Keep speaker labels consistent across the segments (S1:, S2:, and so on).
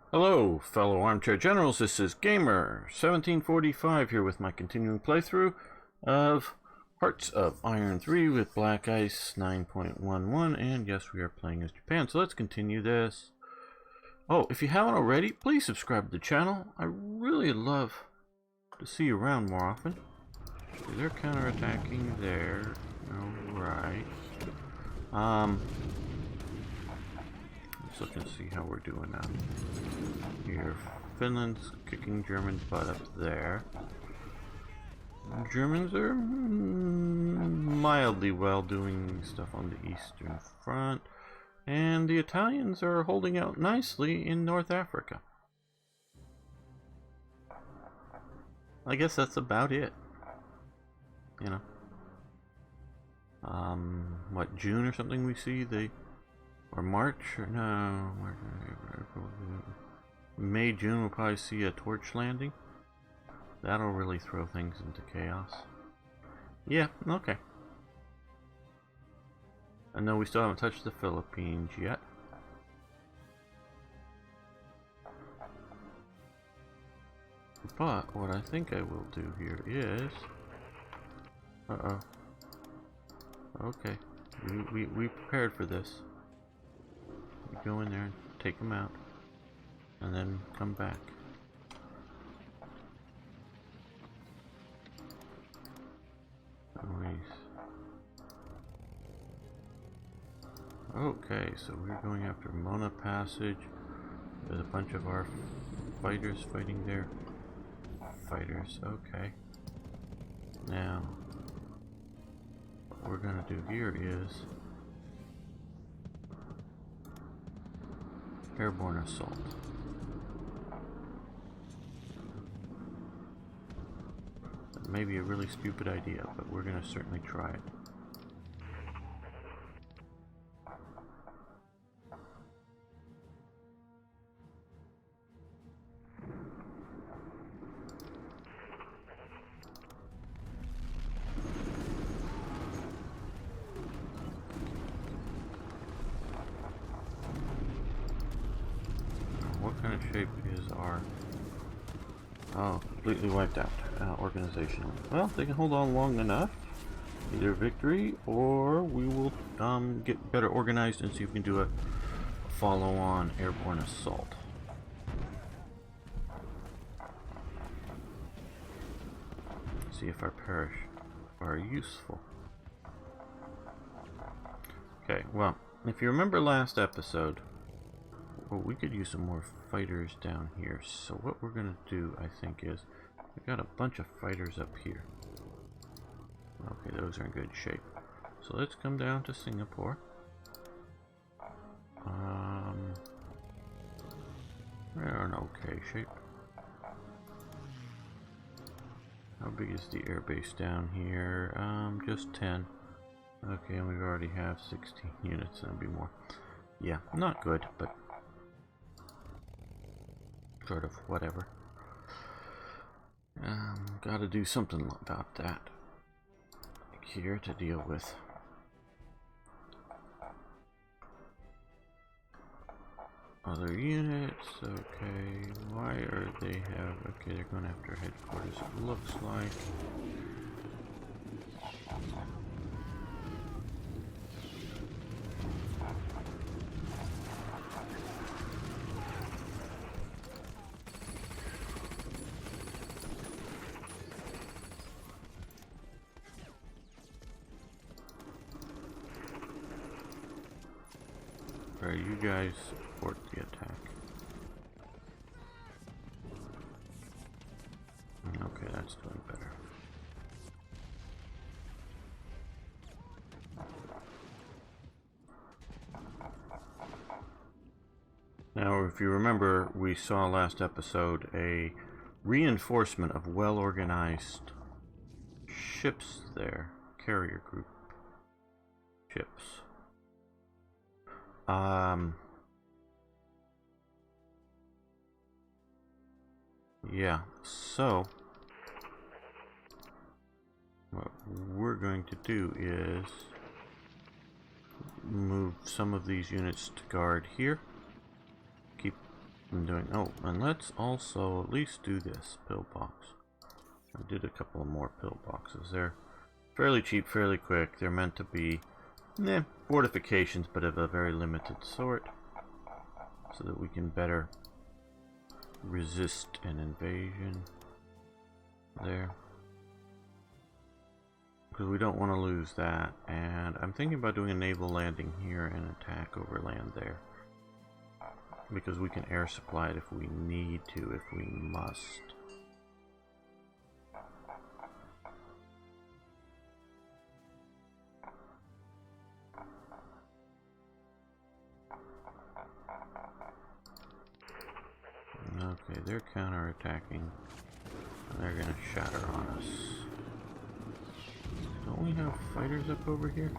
S1: Hello, fellow armchair generals. This is Gamer1745 here with my continuing playthrough of Hearts of Iron 3 with Black Ice 9.11, and yes, we are playing as Japan. So let's continue this. Oh, if you haven't already, please subscribe to the channel. I really love to see you around more often. They're counterattacking there. Alright. Let's look and see how we're doing now. Here, Finland's kicking German butt up there. Germans are mildly well doing stuff on the Eastern Front. And the Italians are holding out nicely in North Africa. I guess that's about it. You know. What, June or something we see? Or March? Or no, March, April, May, June we'll probably see a torch landing. That'll really throw things into chaos. Yeah, okay. I know we still haven't touched the Philippines yet. But what I think I will do here is... Uh-oh. Okay. We prepared for this. We go in there and take them out. And then come back. Okay, so we're going after Mona Passage. There's a bunch of our fighters fighting there. Fighters, okay. Now, what we're gonna do here is Airborne Assault. That may be a really stupid idea, but we're gonna certainly try it. What kind of shape is our... Oh, completely wiped out organizationally. Well, they can hold on long enough. Either victory, or we will get better organized and see if we can do a follow-on airborne assault. See if our parish are useful. Okay, well, if you remember last episode, well, we could use some more fighters down here. So what we're gonna do, I think, is we got a bunch of fighters up here. Okay, those are in good shape. So let's come down to Singapore. They're in okay shape. How big is the airbase down here? Just 10. Okay, and we already have 16 units. That'll be more. Yeah, not good, but sort of whatever. Gotta do something about that here to deal with. Other units, okay. Why are they have... Okay, they're going after headquarters, it looks like. Alright, you guys support the attack. Okay, that's doing better. Now, if you remember, we saw last episode a reinforcement of well-organized ships there. Carrier group ships. Yeah, so what we're going to do is move some of these units to guard here. Keep I'm doing. Oh, and let's also at least do this pillbox. I did a couple of more pillboxes. They're fairly cheap, fairly quick. They're meant to be fortifications, but of a very limited sort, so that we can better resist an invasion there. Because we don't want to lose that, and I'm thinking about doing a naval landing here and attack over land there. Because we can air supply it if we need to, if we must. Okay, they're counterattacking. They're gonna shatter on us. Don't we have fighters up over here?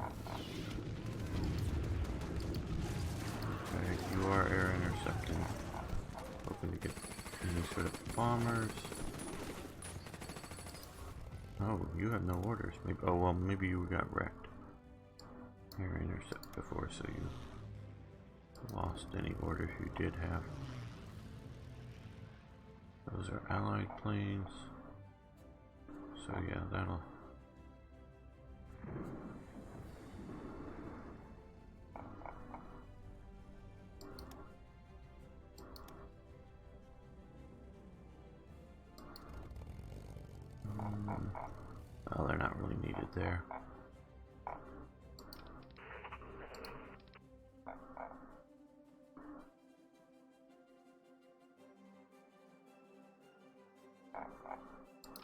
S1: Okay, you are air intercepting. Hoping to get any sort of bombers. Oh, you have no orders. Maybe. Oh well, maybe you got wrecked. Air intercept before, so you lost any orders you did have. Those are allied planes. So yeah, that'll... Oh, they're not really needed there.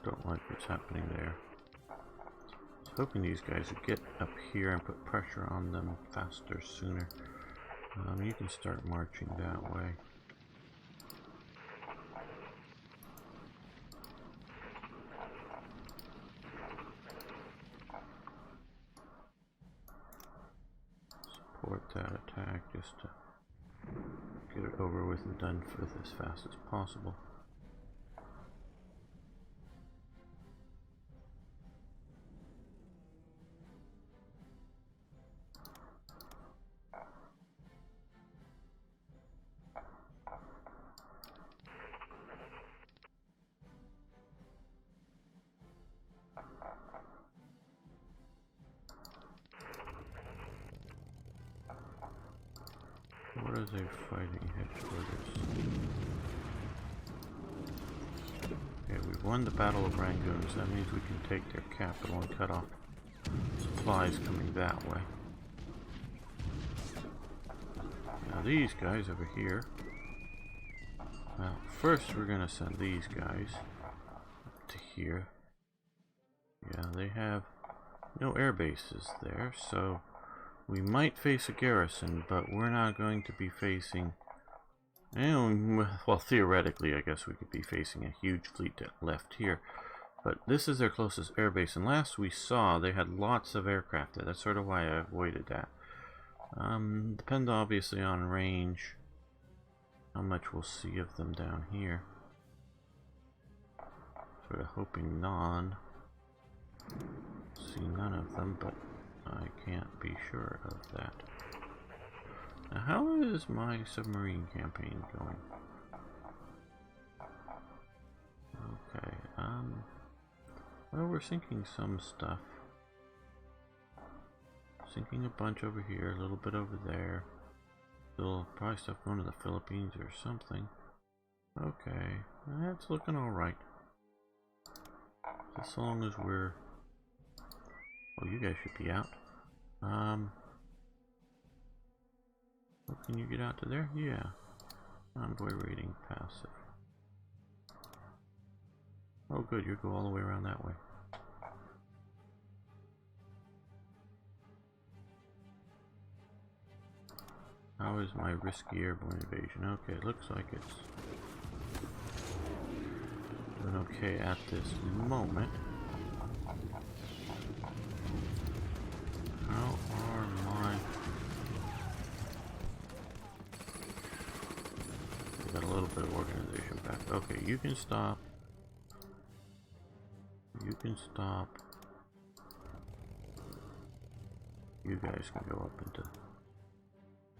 S1: Don't like what's happening there. I was hoping these guys would get up here and put pressure on them faster, sooner. You can start marching that way. Support that attack just to get it over with and done with as fast as possible. What is a fighting headquarters? Okay, we've won the Battle of Rangoons. That means we can take their capital and cut off supplies coming that way. Now these guys over here. Well, first we're gonna send these guys up to here. Yeah, they have no air bases there, so we might face a garrison, but we're not going to be facing... well, theoretically, I guess we could be facing a huge fleet that left here. But this is their closest air base, and last we saw, they had lots of aircraft there. That's sort of why I avoided that. Depends obviously on range, how much we'll see of them down here. Sort of hoping none. See none of them, but I can't be sure of that. Now, how is my submarine campaign going? Okay, well, we're sinking some stuff. Sinking a bunch over here, a little bit over there. Still probably stuff going to the Philippines or something. Okay, that's looking alright. As long as we're... Oh, you guys should be out. Oh, can you get out to there? Yeah. Envoy rating passive. Oh good, you go all the way around that way. How is my risky airborne invasion? Okay, looks like it's doing okay at this moment. How are my... We got a little bit of organization back. Okay, you can stop. You can stop. You guys can go up into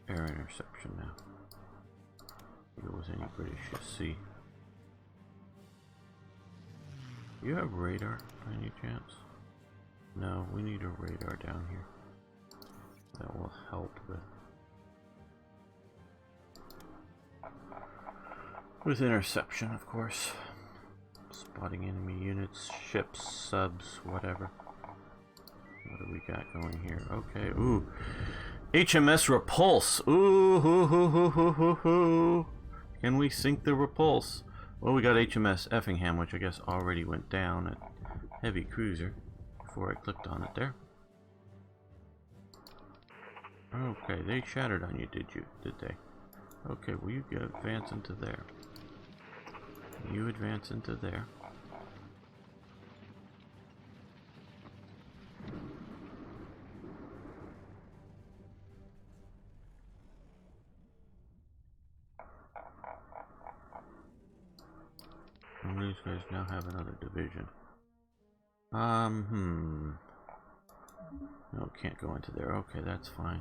S1: air interception now. Deal with any British, you see. You have radar by any chance? No, we need a radar down here. That will help with interception, of course. Spotting enemy units, ships, subs, whatever. What do we got going here? Okay, ooh. HMS Repulse. Ooh, hoo, hoo, hoo, hoo, hoo, hoo. Can we sink the Repulse? Well, we got HMS Effingham, which I guess already went down at heavy cruiser before I clicked on it there. Okay, they shattered on you, did they? Okay, well you advance into there. You advance into there. And these guys now have another division. No, can't go into there. Okay, that's fine.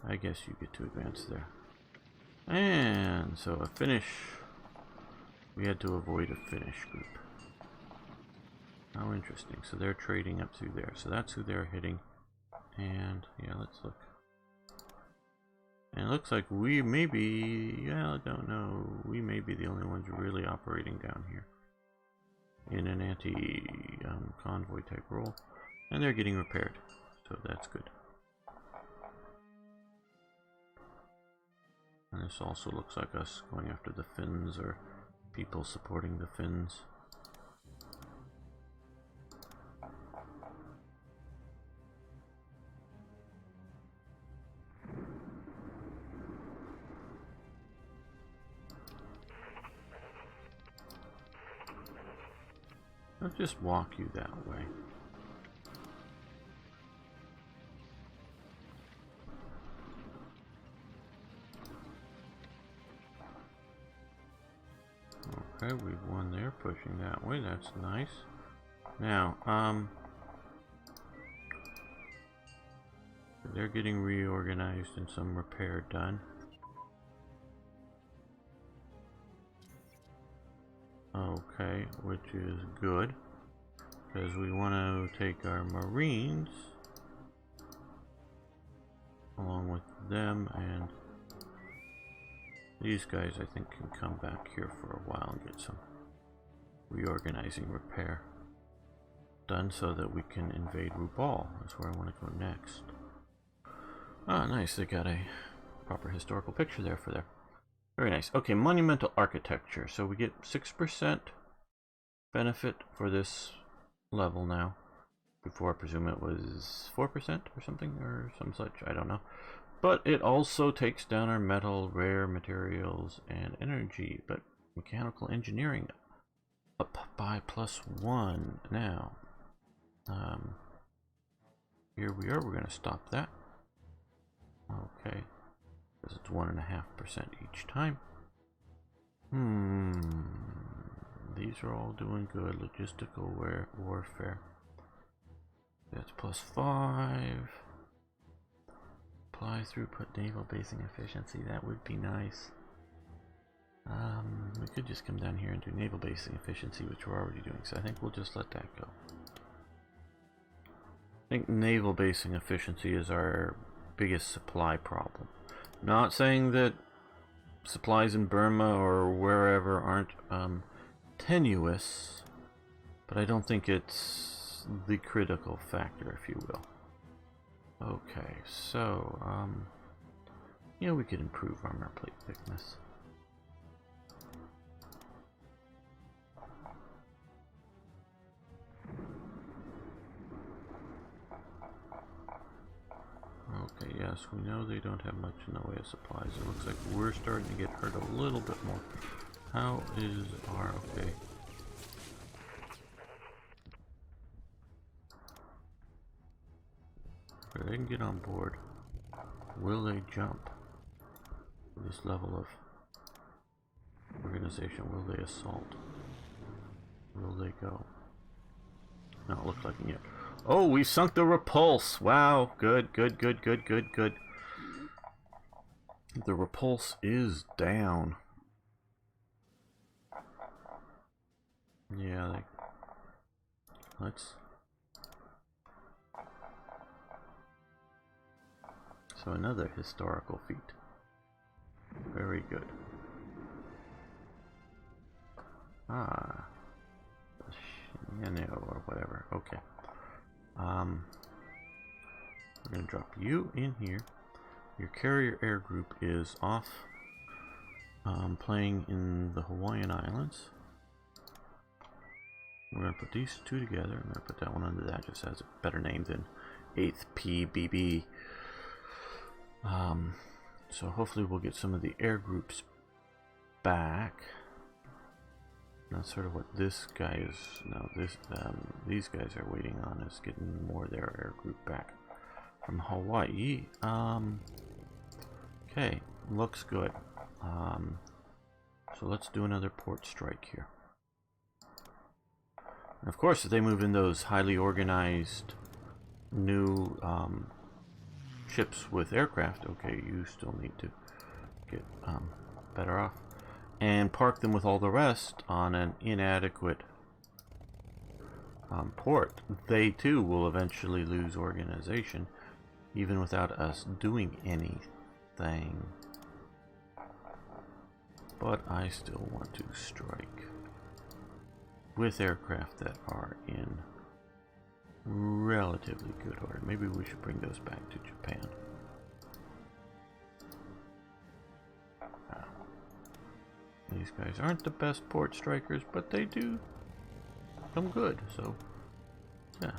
S1: I guess you get to advance there. And so a Finnish. We had to avoid a Finnish group. How interesting. So they're trading up through there. So that's who they're hitting. And yeah, let's look. And it looks like we may be, yeah, I don't know. We may be the only ones really operating down here in an anti-convoy type role. And they're getting repaired. So that's good. And this also looks like us going after the Finns or people supporting the Finns. I'll just walk you that way. Okay, we've won there, pushing that way, that's nice. Now, they're getting reorganized and some repair done. Okay, which is good, because we want to take our Marines along with them, and these guys I think can come back here for a while and get some reorganizing repair done so that we can invade Rubal. That's where I want to go next. Ah, nice, they got a proper historical picture there for there. Very nice. Okay, monumental architecture. So we get 6% benefit for this level now. Before, I presume it was 4% or something, or some such. I don't know. But it also takes down our metal, rare materials, and energy. But mechanical engineering up by +1 now. Here we are. We're going to stop that. Okay. Because it's 1.5% each time. These are all doing good. Logistical warfare. That's +5. Apply throughput naval basing efficiency. That would be nice. We could just come down here and do naval basing efficiency, which we're already doing. So I think we'll just let that go. I think naval basing efficiency is our biggest supply problem. Not saying that supplies in Burma or wherever aren't tenuous, but I don't think it's the critical factor, if you will. Okay, so yeah, we could improve armor plate thickness. Okay, yes, we know they don't have much in the way of supplies. It looks like we're starting to get hurt a little bit more. How is our... okay. Okay, they can get on board. Will they jump to this level of organization? Will they assault? Will they go? Not look like it yet. Oh, we sunk the Repulse. Wow, good, good, good, good, good, good. The Repulse is down. Yeah, let's... So another historical feat. Very good. Ah. Or whatever. Okay. We're going to drop you in here. Your carrier air group is off playing in the Hawaiian Islands. We're going to put these two together. I'm going to put that one under that. Just has a better name than 8th PBB. So hopefully we'll get some of the air groups back. That's sort of what this guy is. No, these guys are waiting on is getting more of their air group back from Hawaii. Okay, looks good. So let's do another port strike here. And of course, if they move in those highly organized new ships with aircraft, okay, you still need to get better off. And park them with all the rest on an inadequate port. They too will eventually lose organization, even without us doing anything. But I still want to strike with aircraft that are in relatively good order. Maybe we should bring those back to Japan. These guys aren't the best port strikers, but they do come good, so yeah.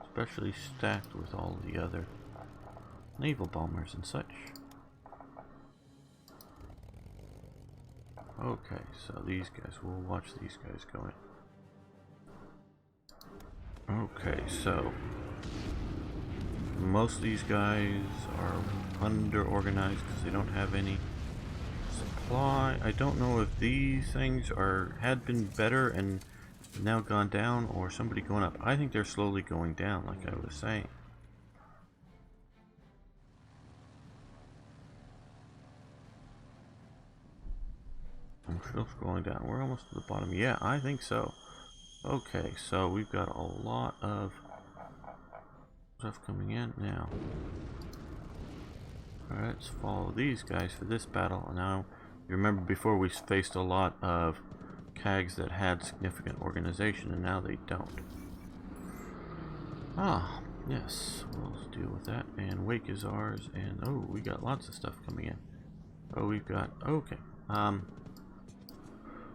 S1: Especially stacked with all the other naval bombers and such. Okay, so these guys, we'll watch these guys go in. Okay, so most of these guys are under-organized because they don't have any supply. I don't know if these things had been better and now gone down, or somebody going up. I think they're slowly going down, like I was saying. I'm still scrolling down. We're almost to the bottom. Yeah, I think so. Okay, so we've got a lot of stuff coming in now. Alright, let's follow these guys for this battle. Now, you remember before we faced a lot of CAGs that had significant organization, and now they don't. Ah, yes, we'll deal with that. And Wake is ours, and oh, we got lots of stuff coming in. Oh, we've got, okay.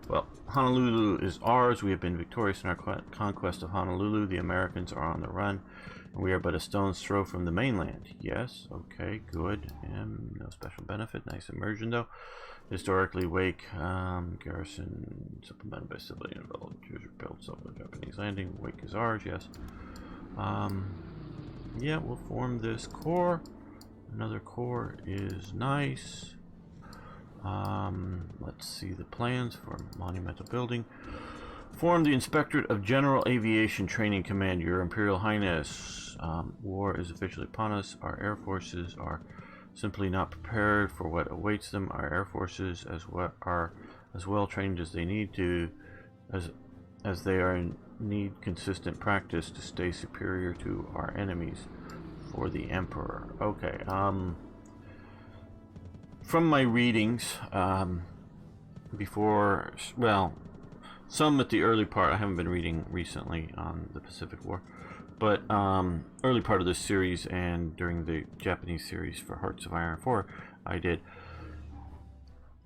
S1: Well, Honolulu is ours. We have been victorious in our conquest of Honolulu. The Americans are on the run, and we are but a stone's throw from the mainland. Yes, okay, good. And no special benefit. Nice immersion, though. Historically, Wake, garrison supplemented by civilian villagers repelled Japanese landing. Wake is ours, yes. Yeah, we'll form this corps. Another corps is nice. Let's see the plans for monumental building. Form the Inspectorate of General Aviation Training Command. Your Imperial Highness, war is officially upon us. Our air forces are simply not prepared for what awaits them. Our air forces are as well trained as they need to, as they need consistent practice to stay superior to our enemies. For the Emperor. Okay. From my readings, before, well, some at the early part, I haven't been reading recently on the Pacific War, but early part of this series and during the Japanese series for Hearts of Iron 4, I did.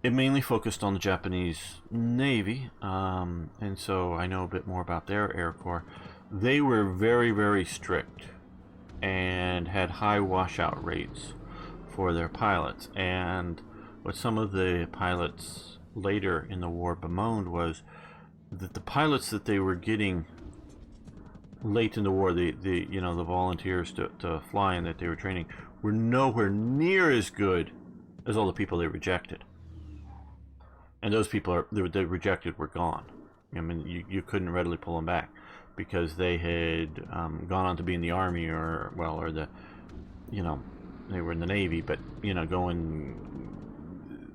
S1: It mainly focused on the Japanese Navy, and so I know a bit more about their Air Corps. They were very, very strict and had high washout rates for their pilots, and what some of the pilots later in the war bemoaned was that the pilots that they were getting late in the war, the volunteers to fly and that they were training, were nowhere near as good as all the people they rejected. And those people they rejected were gone. I mean, you couldn't readily pull them back because they had gone on to be in the Army or the, they were in the Navy, but, going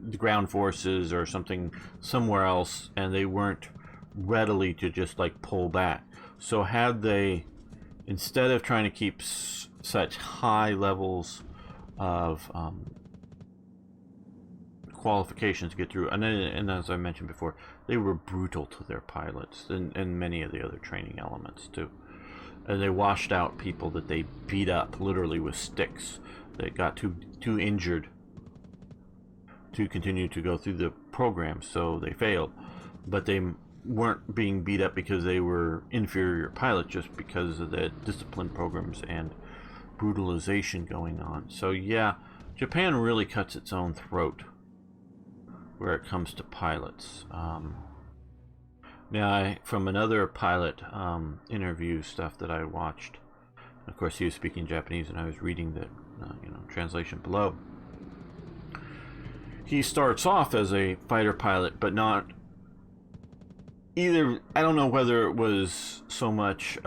S1: the ground forces or somewhere else, and they weren't readily to just like pull back. So had they, instead of trying to keep such high levels of qualifications to get through, and as I mentioned before, they were brutal to their pilots and many of the other training elements too. And they washed out people that they beat up literally with sticks that got too injured to continue to go through the program, so they failed. But they weren't being beat up because they were inferior pilots, just because of the discipline programs and brutalization going on. So yeah, Japan really cuts its own throat where it comes to pilots. Now, from another pilot interview stuff that I watched, of course he was speaking Japanese and I was reading the translation below. He starts off as a fighter pilot, but not either. I don't know whether it was so much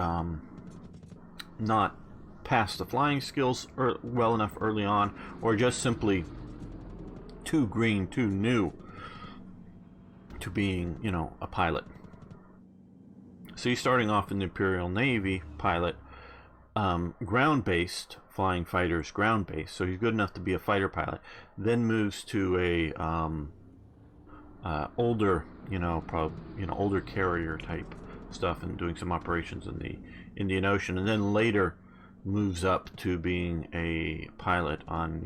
S1: not past the flying skills well enough early on, or just simply too green, too new to being, a pilot. So he's starting off in the Imperial Navy pilot, ground-based flying fighters, ground-based. So he's good enough to be a fighter pilot. Then moves to a older, older carrier type stuff and doing some operations in the Indian Ocean, and then later moves up to being a pilot on,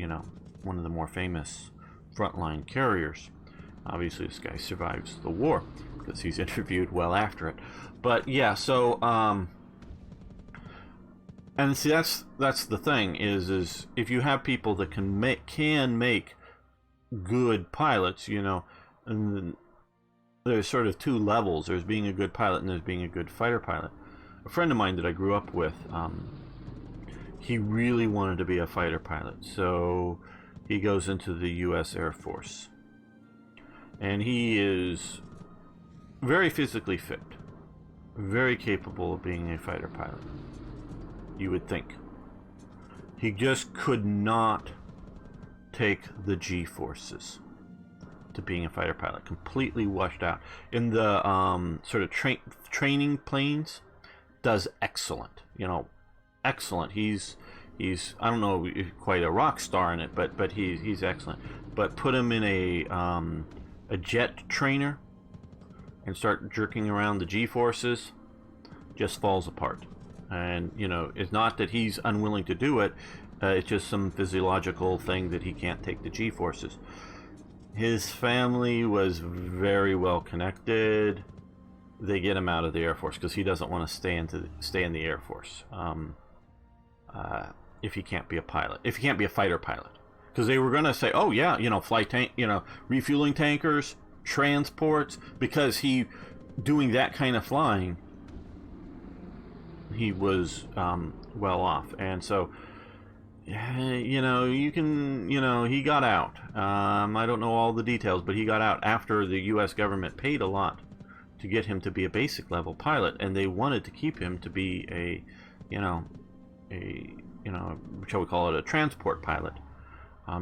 S1: one of the more famous frontline carriers. Obviously, this guy survives the war because he's interviewed well after it. But yeah, so and see, that's the thing is if you have people that can make good pilots, and there's sort of two levels. There's being a good pilot and there's being a good fighter pilot. A friend of mine that I grew up with, he really wanted to be a fighter pilot, so he goes into the U.S. Air Force, and he is very physically fit, very capable of being a fighter pilot, you would think. He just could not take the G-forces to being a fighter pilot. Completely washed out. In the sort of training planes, does excellent. Excellent. He's I don't know, quite a rock star in it, but he's excellent. But put him in a jet trainer and start jerking around the G-forces, just falls apart. And it's not that he's unwilling to do it. It's just some physiological thing that he can't take the G-forces. His family was very well connected. They get him out of the Air Force because he doesn't want to stay in the Air Force. If he can't be a pilot, if he can't be a fighter pilot, because they were going to say, oh yeah, flight tank, refueling tankers, transports, because he doing that kind of flying, he was well off. And so you can, he got out. I don't know all the details, but he got out after the U.S. government paid a lot to get him to be a basic level pilot, and they wanted to keep him to be a shall we call it, a transport pilot,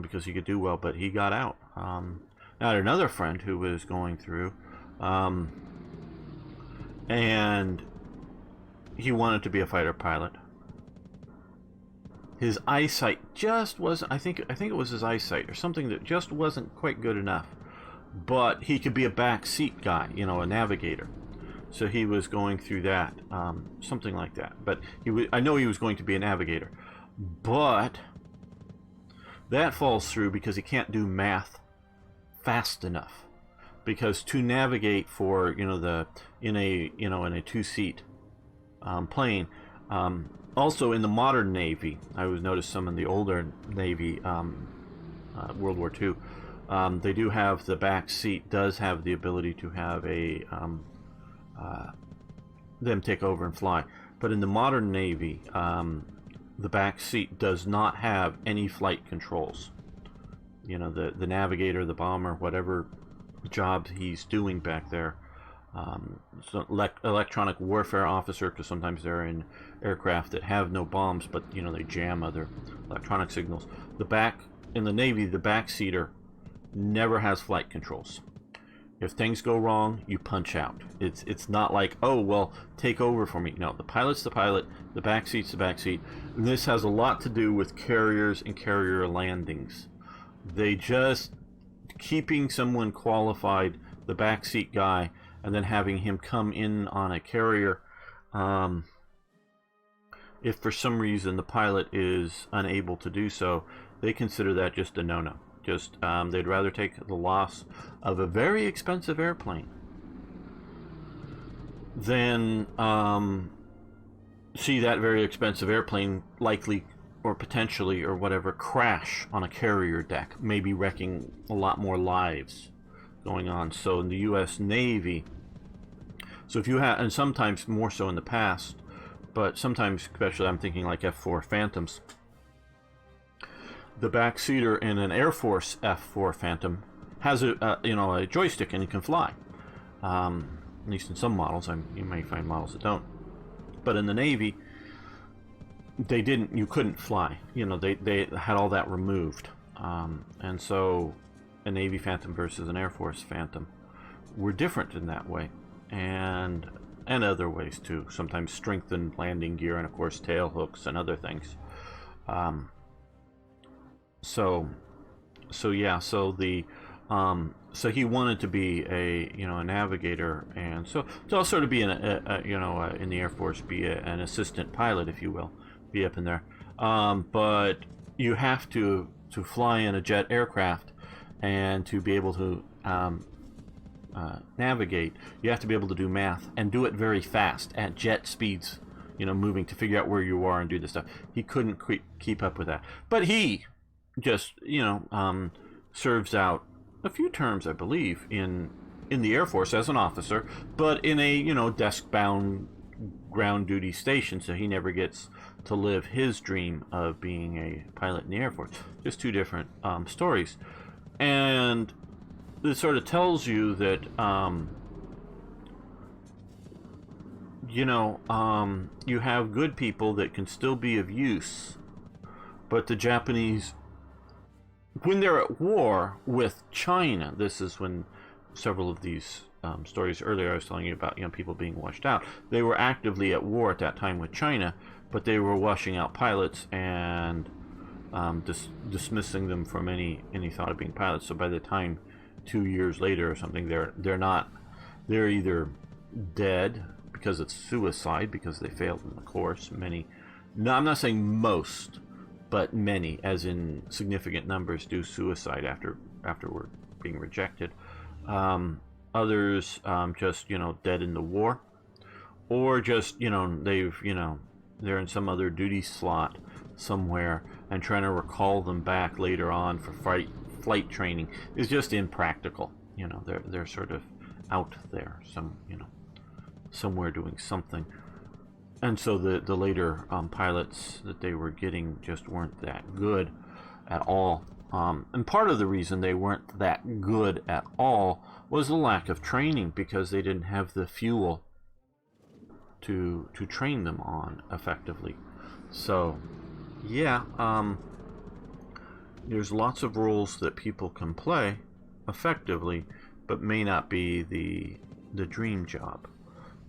S1: because he could do well, but he got out. I had another friend who was going through, and he wanted to be a fighter pilot. His eyesight just wasn't, I think it was his eyesight or something that just wasn't quite good enough. But he could be a back seat guy, a navigator. So he was going through that, something like that. But I know he was going to be a navigator. But that falls through because he can't do math fast enough. Because to navigate for, in a two-seat plane, also in the modern Navy, I would notice some in the older Navy, World War II, they do have the back seat does have the ability to have them take over and fly. But in the modern Navy, the back seat does not have any flight controls. The navigator, the bomber, whatever job he's doing back there, so electronic warfare officer, because sometimes they're in aircraft that have no bombs, but they jam other electronic signals. In the Navy, the backseater never has flight controls. If things go wrong, you punch out. It's not like, oh, well, take over for me. No, the pilot's the pilot, the back seat's the back seat. And this has a lot to do with carriers and carrier landings. They just keeping someone qualified, the back seat guy, and then having him come in on a carrier. If for some reason the pilot is unable to do so, they consider that just a no-no. Just they'd rather take the loss of a very expensive airplane than see that very expensive airplane likely or potentially or whatever crash on a carrier deck, maybe wrecking a lot more lives going on. So in the U.S. Navy, so if you have, and sometimes more so in the past, but sometimes, especially I'm thinking like F-4 Phantoms, the backseater in an Air Force F-4 Phantom has a joystick and it can fly. At least in some models. You may find models that don't. But in the Navy, they didn't. You couldn't fly. They had all that removed. And so a Navy Phantom versus an Air Force Phantom were different in that way, and other ways too. Sometimes strengthened landing gear, and of course tail hooks and other things. So he wanted to be a navigator, and so to also to be in the Air Force, be an assistant pilot, if you will, be up in there. But you have to fly in a jet aircraft, and to be able to navigate, you have to be able to do math and do it very fast at jet speeds. Moving to figure out where you are and do this stuff. He couldn't keep up with that, but he just serves out a few terms, I believe, in the Air Force as an officer, but in a desk-bound ground duty station, so he never gets to live his dream of being a pilot in the Air Force. Just two different stories, and it sort of tells you that you have good people that can still be of use, but the Japanese, when they're at war with China, this is when several of these stories earlier I was telling you about, people being washed out. They were actively at war at that time with China, but they were washing out pilots and dismissing them from any thought of being pilots. So by the time 2 years later or something, they're either dead because it's suicide, because they failed in the course. Many, no, I'm not saying most, but many, as in significant numbers, do suicide afterward being rejected. Others just dead in the war, or just they're in some other duty slot somewhere, and trying to recall them back later on for flight training is just impractical. They're sort of out there, somewhere doing something. And so the later pilots that they were getting just weren't that good at all. And part of the reason they weren't that good at all was the lack of training, because they didn't have the fuel to train them on effectively. So, yeah, there's lots of roles that people can play effectively, but may not be the dream job.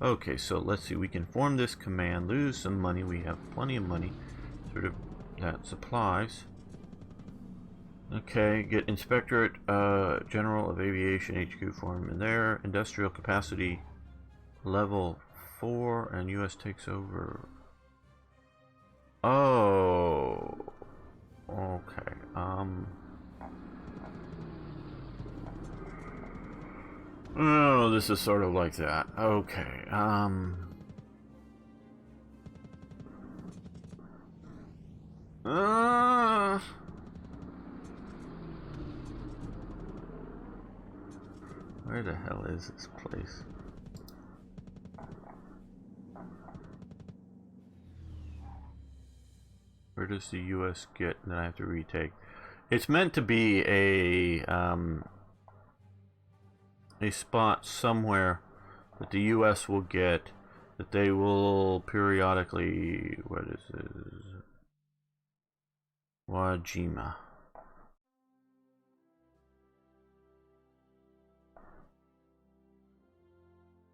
S1: Okay, so let's see. We can form this command, lose some money. We have plenty of money, sort of, that supplies. Okay, get Inspectorate General of Aviation HQ form in there. Industrial capacity level 4, and U.S. takes over. Oh, okay. Oh, this is sort of like that. Okay. Where the hell is this place? Where does the U.S. get that I have to retake? It's meant to be a spot somewhere that the U.S. will get, that they will periodically, what is this? Wajima.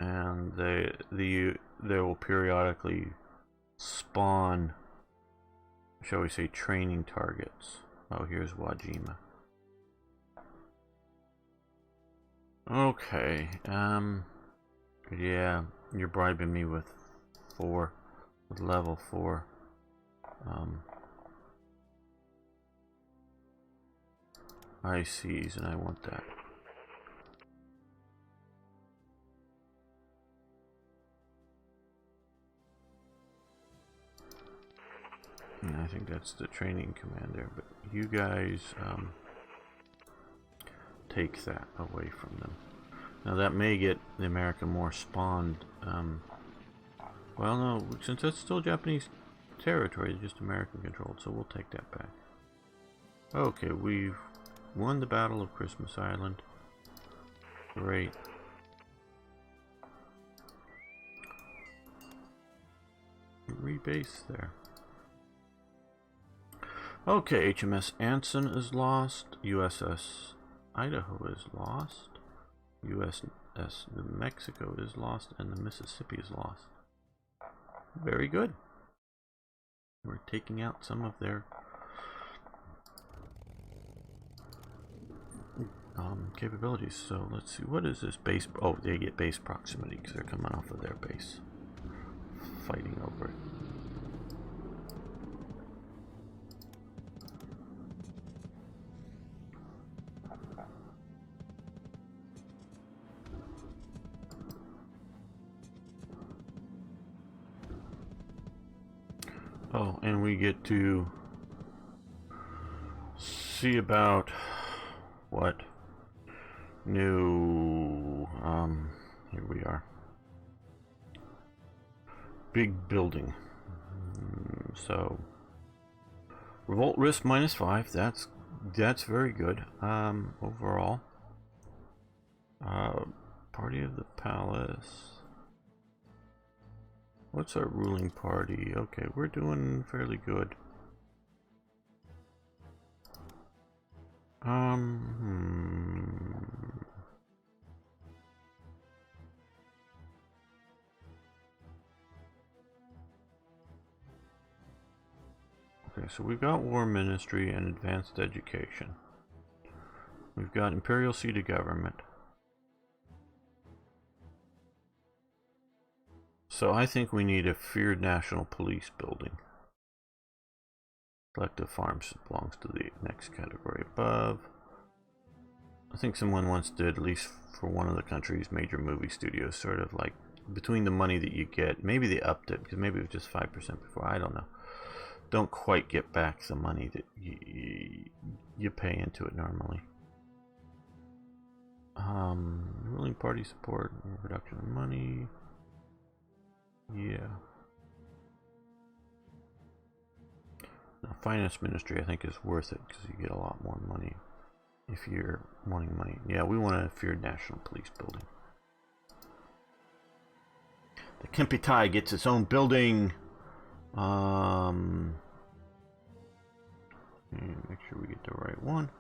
S1: and they will periodically spawn, shall we say, training targets. Oh, here's Wajima. Okay, yeah, you're bribing me with level 4. ICs, and I want that. And I think that's the training commander, but you guys take that away from them. Now that may get the American more spawned. Well, no, since that's still Japanese territory, it's just American controlled, so we'll take that back. Okay, we've won the Battle of Christmas Island. Great. Rebase there. Okay, HMS Anson is lost. USS Idaho is lost. USS New Mexico is lost, and the Mississippi is lost. Very good. We're taking out some of their capabilities. So let's see, what is this base? Oh, they get base proximity because they're coming off of their base, fighting over it. Oh, and we get to see about what new, here we are. Big building. So, revolt risk -5, that's very good, overall. Party of the Palace. What's our ruling party? Okay, we're doing fairly good. Okay, so we've got War Ministry and Advanced Education. We've got Imperial Seat of Government. So I think we need a feared national police building. Collective Farms belongs to the next category above. I think someone once did, at least for one of the country's major movie studios, sort of like between the money that you get, maybe they upped it because maybe it was just 5% before, I don't know. Don't quite get back the money that you pay into it normally. Ruling party support, reduction of money. Yeah. Now, Finance Ministry, I think, is worth it because you get a lot more money if you're wanting money. Yeah, we want a feared national police building. The Kempitai gets its own building. Make sure we get the right one.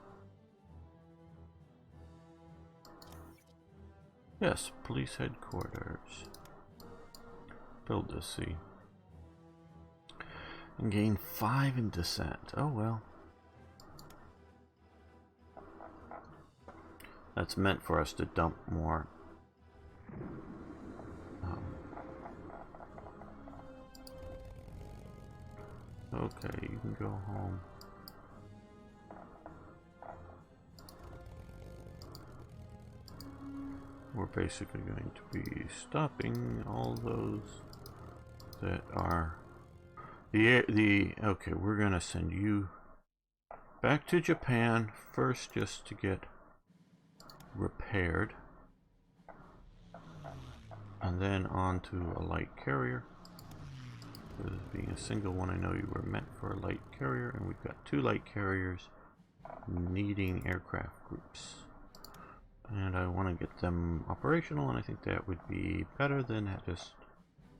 S1: Yes, police headquarters. Build this, see. And gain 5 in dissent. Oh well. That's meant for us to dump more. Okay, you can go home. We're basically going to be stopping all those that are okay, we're gonna send you back to Japan first just to get repaired, and then on to a light carrier. This being a single one, I know you were meant for a light carrier, and we've got 2 light carriers needing aircraft groups. And I want to get them operational, and I think that would be better than just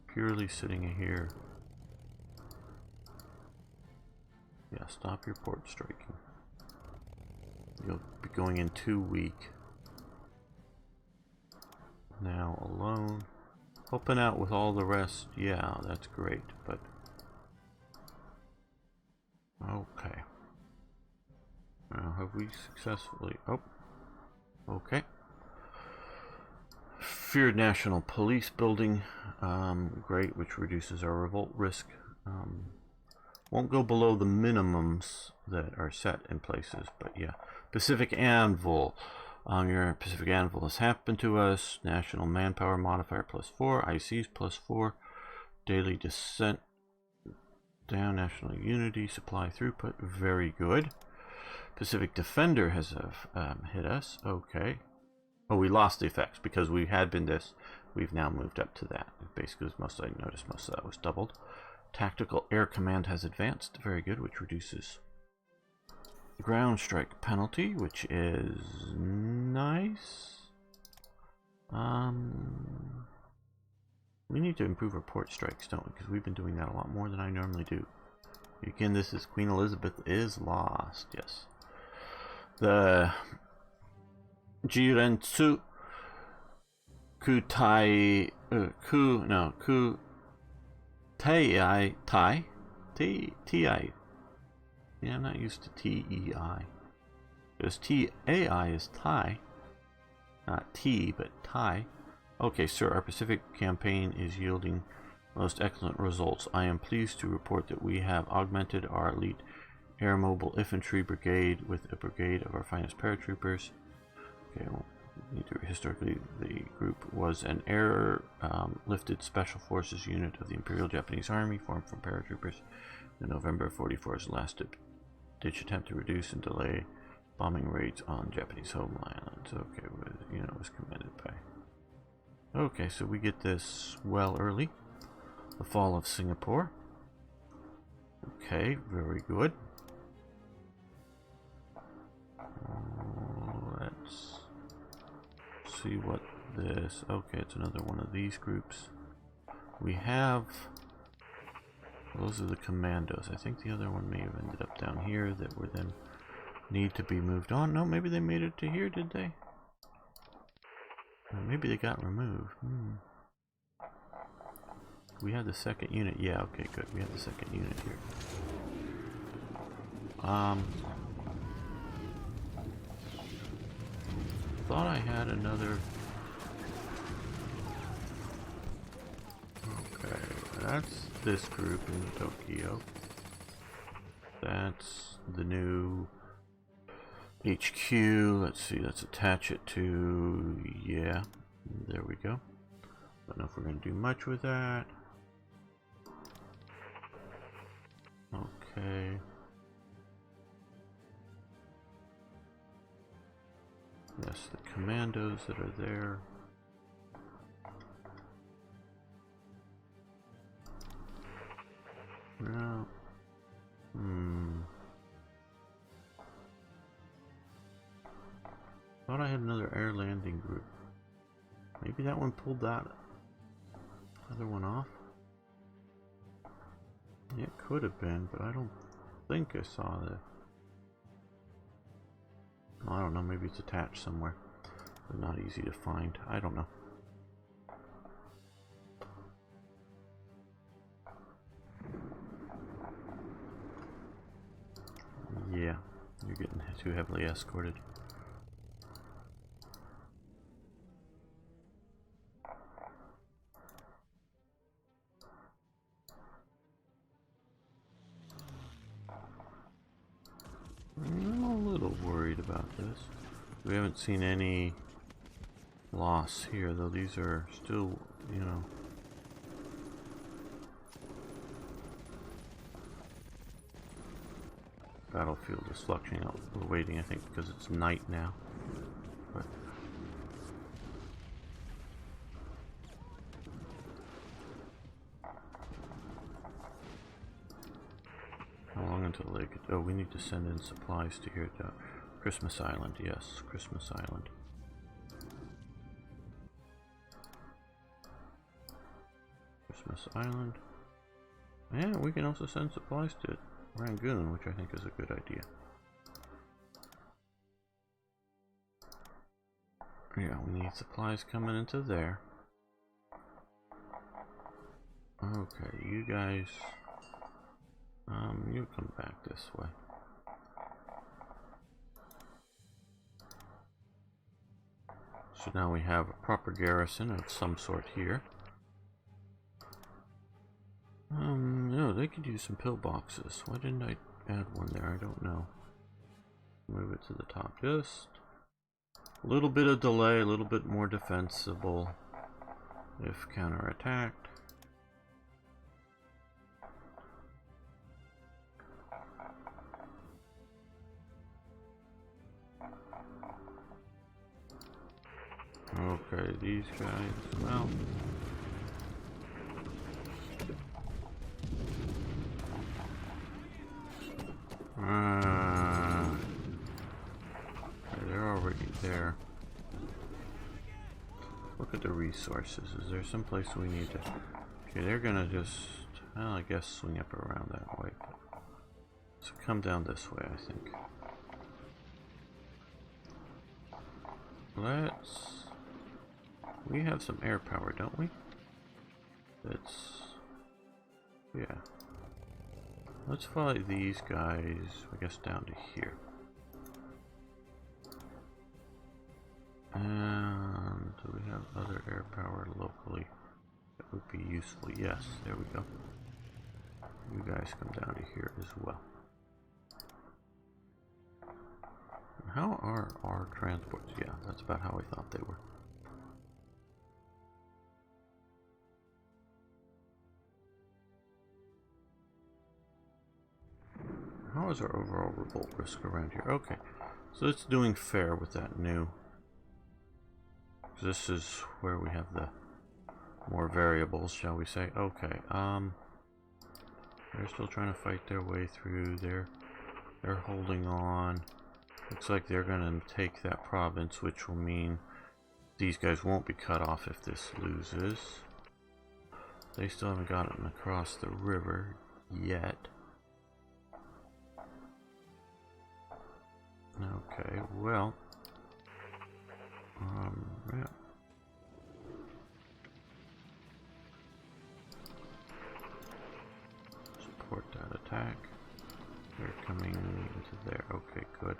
S1: purely sitting here. Yeah, stop your port striking. You'll be going in 2 week. Now alone. helping out with all the rest. Yeah, that's great, but okay. Now, have we successfully... Oh, okay. Feared National Police Building. Great, which reduces our revolt risk. Won't go below the minimums that are set in places, but yeah. Pacific Anvil. Your Pacific Anvil has happened to us. National Manpower Modifier +4. ICs +4. Daily Descent down. National Unity. Supply Throughput. Very good. Pacific Defender has hit us. Okay. Oh, we lost the effects because we had been this. We've now moved up to that. Basically, most I noticed most of that was doubled. Tactical Air Command has advanced. Very good, which reduces ground strike penalty, which is nice. We need to improve our port strikes, don't we? Because we've been doing that a lot more than I normally do. Again, this is Queen Elizabeth is lost. Yes. The Jirensu Kutai Ti. Yeah, I'm not used to TEI. Because TAI is Thai. Not T, but Thai. Okay, sir, our Pacific campaign is yielding most excellent results. I am pleased to report that we have augmented our elite Air Mobile Infantry Brigade with a brigade of our finest paratroopers. Okay, well, historically, the group was an air-lifted Special Forces unit of the Imperial Japanese Army, formed from paratroopers. In November of 44's last-ditch attempt to reduce and delay bombing raids on Japanese homelands. Okay, was commended by. Okay, so we get this well early. The fall of Singapore. Okay, very good. Let's see what this... Okay, it's another one of these groups. We have... Those are the commandos. I think the other one may have ended up down here that were then need to be moved on. No, maybe they made it to here, did they? Or maybe they got removed. We had the second unit. Yeah, okay, good. We have the second unit here. Thought I had another... Okay, that's this group in Tokyo. That's the new HQ. Let's see, let's attach it to... Yeah, there we go. Don't know if we're going to do much with that. Okay. Yes, the commandos that are there. No. Thought I had another air landing group. Maybe that one pulled that other one off. Yeah, it could have been, but I don't think I saw that. I don't know, maybe it's attached somewhere. But not easy to find. I don't know. Yeah, you're getting too heavily escorted. I'm a little worried about this. We haven't seen any loss here, though. These are still, you know... Battlefield is fluctuating out. We're waiting, I think, because it's night now. But how long until they could... Oh, we need to send in supplies to here to Christmas Island. Yes, Christmas Island. Christmas Island. And we can also send supplies to it. Rangoon, which I think is a good idea. Yeah, we need supplies coming into there. Okay, you guys, you come back this way. So now we have a proper garrison of some sort here. No, they could use some pillboxes. Why didn't I add one there? I don't know. Move it to the top. Just a little bit of delay, a little bit more defensible if counterattacked. Okay, these guys, well. They're already there. Look at the resources. Is there some place we need to... Okay, they're gonna just, well, I guess swing up around that way. So come down this way, I think. Let's... We have some air power, don't we? That's... Yeah. Let's follow these guys, I guess, down to here. And do we have other air power locally that would be useful? Yes, there we go. You guys come down to here as well. How are our transports? Yeah, that's about how I thought they were. How is our overall revolt risk around here? Okay, so it's doing fair with that new. This is where we have the more variables, shall we say. Okay, they're still trying to fight their way through. They're holding on. Looks like they're gonna take that province, which will mean these guys won't be cut off if this loses. They still haven't gotten across the river yet. Okay, well, yeah. Support that attack. They're coming into there. Okay, good.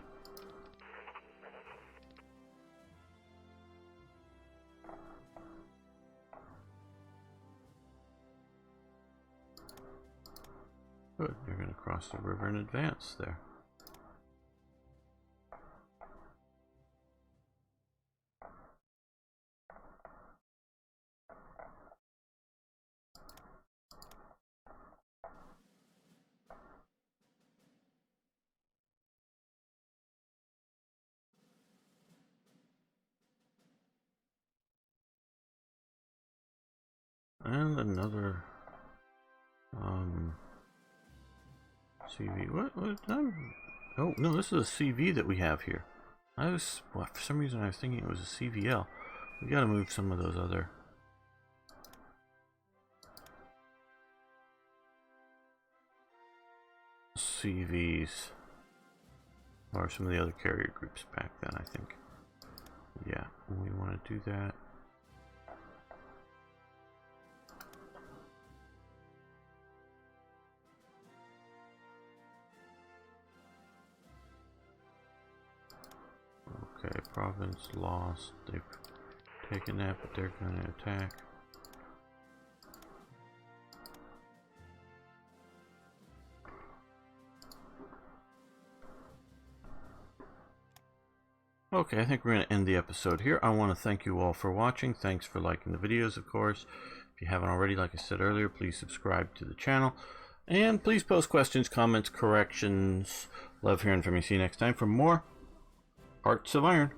S1: Good, they're going to cross the river in advance there. And another CV. What? Oh no, this is a CV that we have here. Well, for some reason I was thinking it was a CVL. We gotta move some of those other CVs or some of the other carrier groups back then, I think. Yeah, we want to do that. Okay, province lost. They've taken that, but they're going to attack. Okay, I think we're going to end the episode here. I want to thank you all for watching. Thanks for liking the videos, of course. If you haven't already, like I said earlier, please subscribe to the channel. And please post questions, comments, corrections. Love hearing from you. See you next time for more Hearts of Iron.